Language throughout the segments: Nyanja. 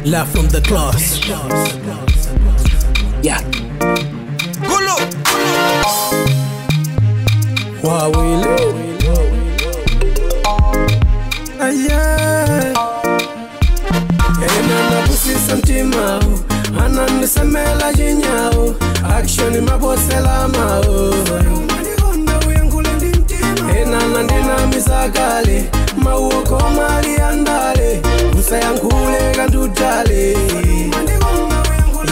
Live from the class. Yeah. Gulu. Wawili. Yeah. Enana pusi santima. Anani semela jinyao. Action mabosela mao. Enana ndina misakale. Mauoko mali andale. Usayankule kandutale.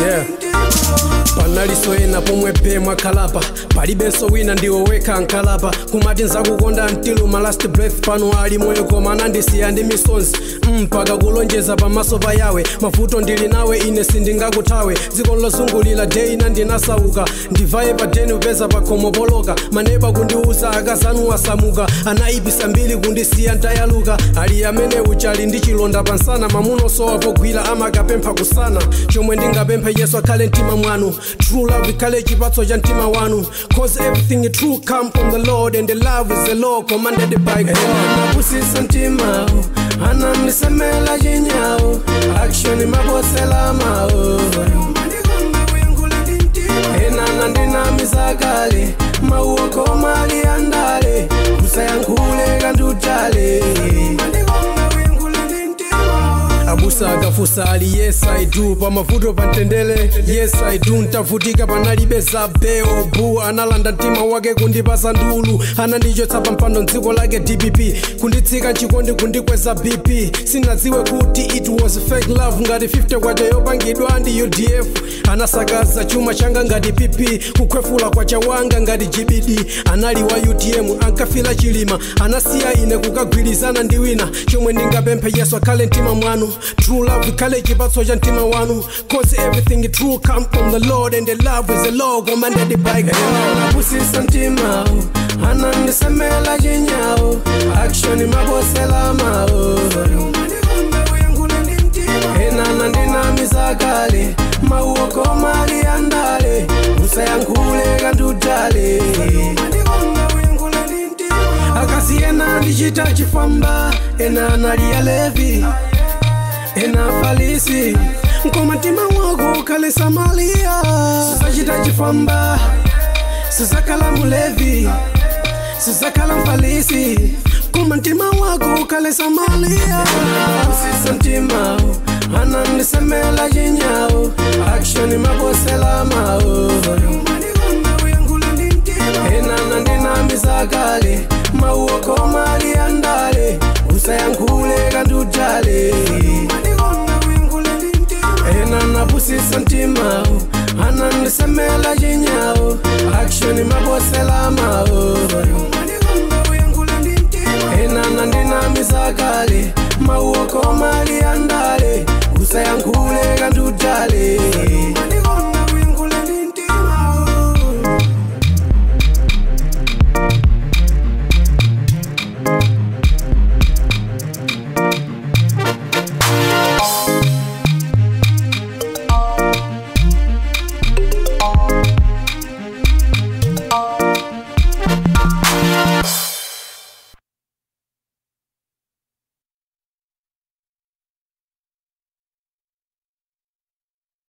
Yeah. Panaliso ena pomwe pemwa kalapa palibenso wina ndiwo weka nkalapa kumati nzakukonda until my last breath pano ali moyo koma nandisiya ndi misonzi mpaka kulonjeza pamaso pa yawe mavuto ndili nawe ine sindingakuthawe dziko lozungulira day nandinasauka ndivaye padeni upeza pakhomo poloka maneba kundiuza akazanu wasamuka anayipisa mbili kundisiya ntayaluka ali amene uchali ndi chilonda pansana mamuno sowa pogwira amakapempha kusana chomwe ndingapempha Yesu akhale mtima mwanu true love ikhale chipatso cha mtima wanu cause everything true come from the Lord and the love is the law commanded by God. Mapusisa mtima ananisemela jinyao action mabosela mao enana ndina misakale mauoko mali andale usayankule kandutale abusa akafusa ali yes I do pamavuto pantendele yes I do ntavutika panalibe zabeo bu analanda mtima wake kundipasa ndulu anandichotsa pampando mdziko lake DPP kunditsika nchikondi kundikweza BP sinadziwe kuti it was fake love ngati 50 kwacha yopangidwa ndi UDF anasakaza chuma changa ngati PP kukhwefula kwacha wanga ngati GBD anali wa UTM ankafila chilima anasiya ine kukagwirizana ndi wina chomwe ndingapemphe Yesu akhale mtima mwanu true love ikhale chipatso cha mtima wanu cause everything true come from the Lord and the love is the law commanded by God. Napusisa mtima ananisemela jinyao action mabosela mao enana ndina misakale mauoko mali andale usayankule kandutale akasiyena ndichita chifamba enana liya levi ena falisi nkoma mtima wako ukhale Samaria susachita chifamba susakhala mulevi susakhala mfalisi nkoma mtima wako ukhale Samaria usisa mtima ananisemela jinyao action mabosela mao enana ndina misakale mauoko mali andale usaya